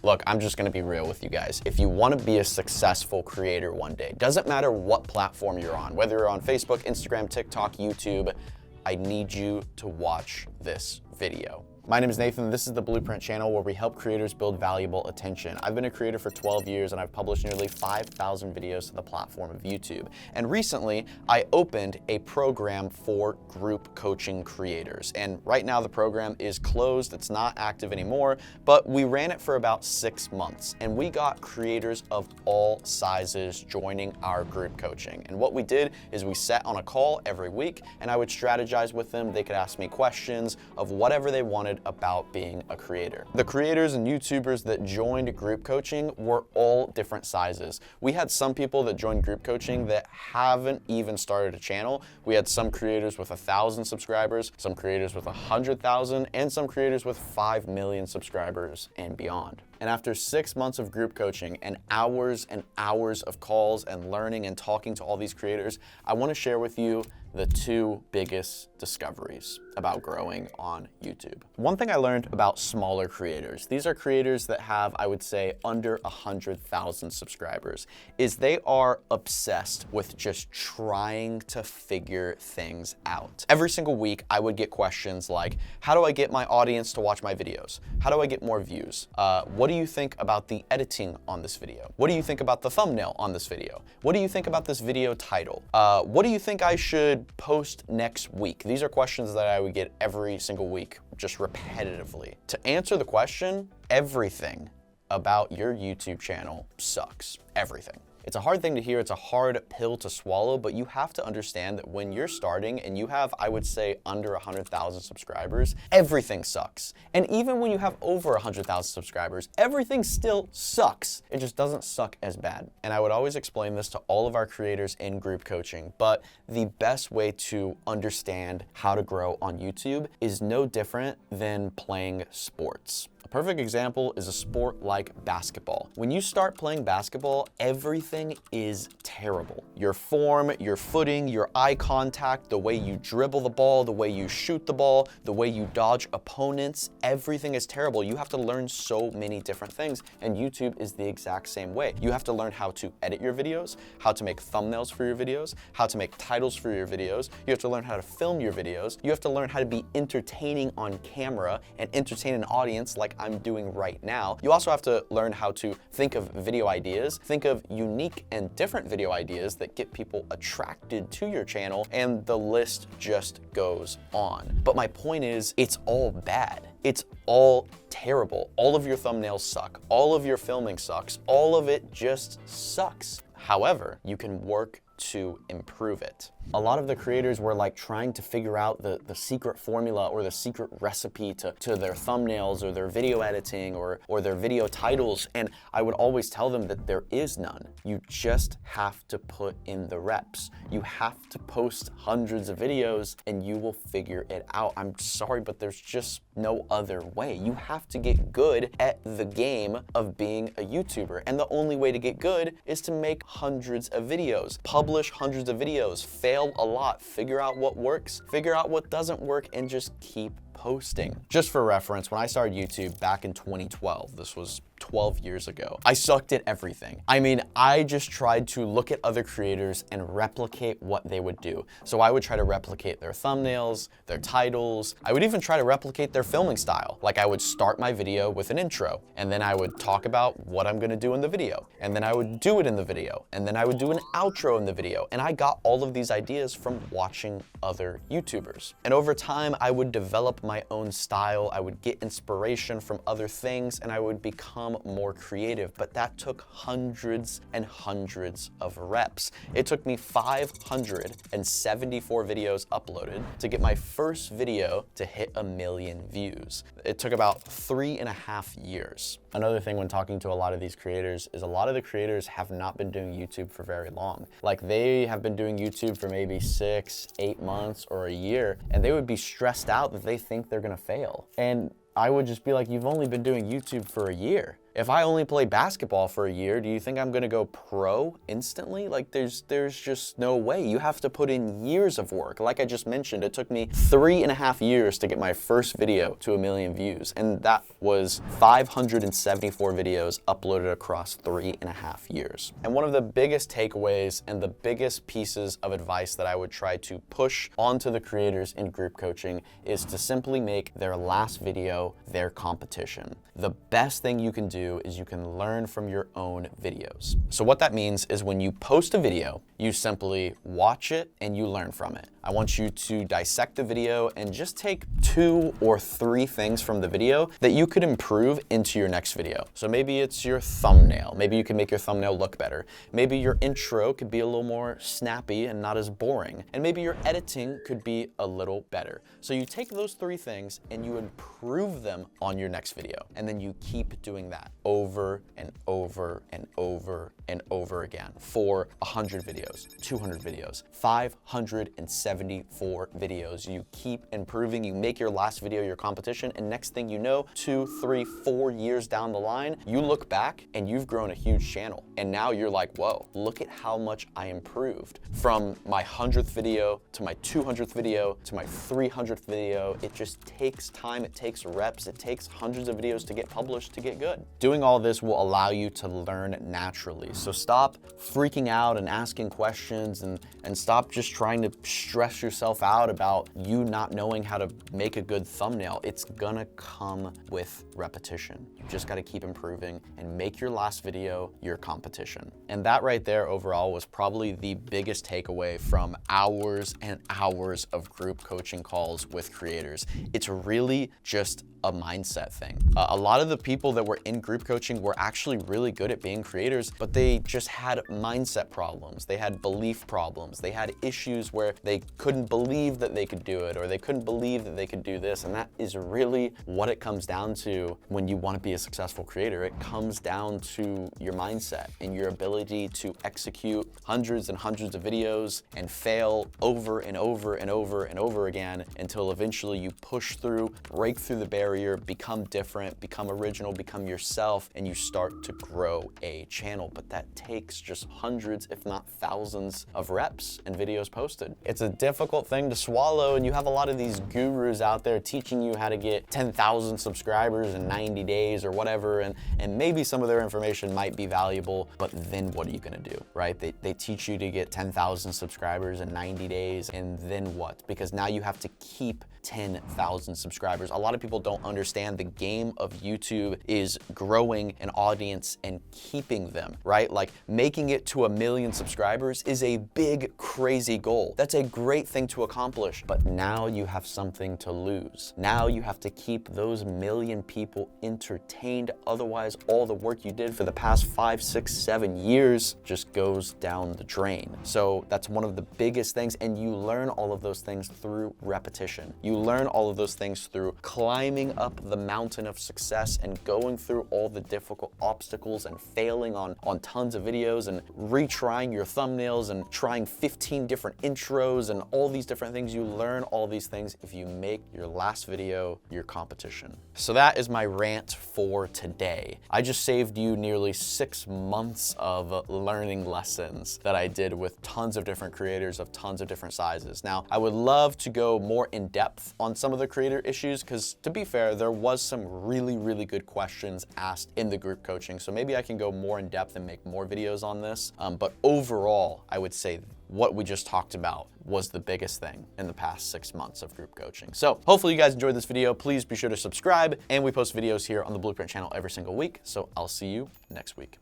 Look, I'm just gonna be real with you guys. If you wanna be a successful creator one day, doesn't matter what platform you're on, whether you're on Facebook, Instagram, TikTok, YouTube, I need you to watch this video. My name is Nathan. This is the Blueprint channel where we help creators build valuable attention. I've been a creator for 12 years and I've published nearly 5,000 videos to the platform of YouTube. And recently, I opened a program for group coaching creators. And right now the program is closed. It's not active anymore, but we ran it for about 6 months and we got creators of all sizes joining our group coaching. And what we did is we sat on a call every week and I would strategize with them. They could ask me questions of whatever they wanted about being a creator. The creators and YouTubers that joined group coaching were all different sizes. We had some people that joined group coaching that haven't even started a channel. We had some creators with 1,000 subscribers, some creators with 100,000, and some creators with 5 million subscribers and beyond. And after 6 months of group coaching and hours of calls and learning and talking to all these creators, I want to share with you the 2 biggest discoveries about growing on YouTube. One thing I learned about smaller creators, these are creators that have, I would say, under 100,000 subscribers, is they are obsessed with just trying to figure things out. Every single week, I would get questions like, how do I get my audience to watch my videos? How do I get more views? What do you think about the editing on this video? What do you think about the thumbnail on this video? What do you think about this video title? What do you think I should post next week? These are questions that I would get every single week, just repetitively. To answer the question, everything about your YouTube channel sucks. Everything. It's a hard thing to hear, it's a hard pill to swallow, but you have to understand that when you're starting and you have, I would say, under 100,000 subscribers, everything sucks. And even when you have over 100,000 subscribers, everything still sucks. It just doesn't suck as bad. And I would always explain this to all of our creators in group coaching, but the best way to understand how to grow on YouTube is no different than playing sports. A perfect example is a sport like basketball. When you start playing basketball, everything is terrible. Your form, your footing, your eye contact, the way you dribble the ball, the way you shoot the ball, the way you dodge opponents, everything is terrible. You have to learn so many different things, and YouTube is the exact same way. You have to learn how to edit your videos, how to make thumbnails for your videos, how to make titles for your videos. You have to learn how to film your videos. You have to learn how to be entertaining on camera and entertain an audience like I'm doing right now. You also have to learn how to think of video ideas, think of unique and different video ideas that get people attracted to your channel, and the list just goes on. But my point is, it's all bad. It's all terrible. All of your thumbnails suck. All of your filming sucks. All of it just sucks. However, you can work to improve it. A lot of the creators were like trying to figure out the secret formula or the secret recipe to their thumbnails or their video editing or their video titles, and I would always tell them that there is none. You just have to put in the reps. You have to post hundreds of videos and you will figure it out. I'm sorry, but there's just no other way. You have to get good at the game of being a YouTuber, and the only way to get good is to make hundreds of videos, publish hundreds of videos, fail a lot, figure out what works, figure out what doesn't work, and just keep posting. Just for reference, when I started YouTube back in 2012, this was 12 years ago, I sucked at everything. I mean, I just tried to look at other creators and replicate what they would do. So I would try to replicate their thumbnails, their titles. I would even try to replicate their filming style. Like I would start my video with an intro, and then I would talk about what I'm gonna do in the video, and then I would do it in the video, and then I would do an outro in the video. And I got all of these ideas from watching other YouTubers. And over time, I would develop my own style. I would get inspiration from other things, and I would become more creative, but that took hundreds and hundreds of reps. It took me 574 videos uploaded to get my first video to hit 1 million views. It took about 3.5 years. Another thing when talking to a lot of these creators is a lot of the creators have not been doing YouTube for very long. Like they have been doing YouTube for maybe 6, 8 months or a year, and they would be stressed out that they think they're gonna fail. And I would just be like, you've only been doing YouTube for a year. If I only play basketball for a year, do you think I'm gonna go pro instantly? Like there's just no way. You have to put in years of work. Like I just mentioned, it took me 3.5 years to get my first video to 1 million views. And that was 574 videos uploaded across 3.5 years. And one of the biggest takeaways and the biggest pieces of advice that I would try to push onto the creators in group coaching is to simply make their last video their competition. The best thing you can do is you can learn from your own videos. So what that means is when you post a video, you simply watch it and you learn from it. I want you to dissect the video and just take 2 or 3 things from the video that you could improve into your next video. So maybe it's your thumbnail. Maybe you can make your thumbnail look better. Maybe your intro could be a little more snappy and not as boring. And maybe your editing could be a little better. So you take those 3 things and you improve them on your next video. And then you keep doing that over and over and over and over again for 100 videos, 200 videos, 574 videos. You keep improving, you make your last video your competition, and next thing you know, 2, 3, 4 years down the line, you look back and you've grown a huge channel. And now you're like, whoa, look at how much I improved from my 100th video to my 200th video to my 300th video. It just takes time, it takes reps, it takes hundreds of videos to get published to get good. Doing all this will allow you to learn naturally. So stop freaking out and asking questions and stop just trying to stress yourself out about you not knowing how to make a good thumbnail. It's gonna come with repetition. You just gotta keep improving and make your last video your competition. And that right there overall was probably the biggest takeaway from hours and hours of group coaching calls with creators. It's really just a mindset thing. A lot of the people that were in group coaching were actually really good at being creators, but they just had mindset problems. They had belief problems. They had issues where they couldn't believe that they could do it, or they couldn't believe that they could do this. And that is really what it comes down to when you want to be a successful creator. It comes down to your mindset and your ability to execute hundreds and hundreds of videos and fail over and over and over and over again until eventually you push through, break through the barrier, become different, become original, become yourself, and you start to grow a channel. But that takes just hundreds, if not thousands, of reps and videos posted. It's a difficult thing to swallow, and you have a lot of these gurus out there teaching you how to get 10,000 subscribers in 90 days or whatever, and maybe some of their information might be valuable, but then what are you gonna do, right? They teach you to get 10,000 subscribers in 90 days, and then what? Because now you have to keep 10,000 subscribers. A lot of people don't understand the game of YouTube is growing an audience and keeping them, right? Like making it to 1 million subscribers is a big, crazy goal. That's a great thing to accomplish, but now you have something to lose. Now you have to keep those 1 million people entertained. Otherwise, all the work you did for the past 5, 6, 7 years just goes down the drain. So that's one of the biggest things, and you learn all of those things through repetition. You learn all of those things through climbing up the mountain of success and going through all the difficult obstacles and failing on tons of videos and retrying your thumbnails and trying 15 different intros and all these different things. You learn all these things if you make your last video your competition. So that is my rant for today. I just saved you nearly 6 months of learning lessons that I did with tons of different creators of tons of different sizes. Now, I would love to go more in depth on some of the creator issues, because to be fair, there was some really, really good questions asked in the group coaching. So maybe I can go more in depth and make more videos on this. But overall, I would say what we just talked about was the biggest thing in the past 6 months of group coaching. So hopefully you guys enjoyed this video. Please be sure to subscribe, and we post videos here on the Blueprint channel every single week. So I'll see you next week.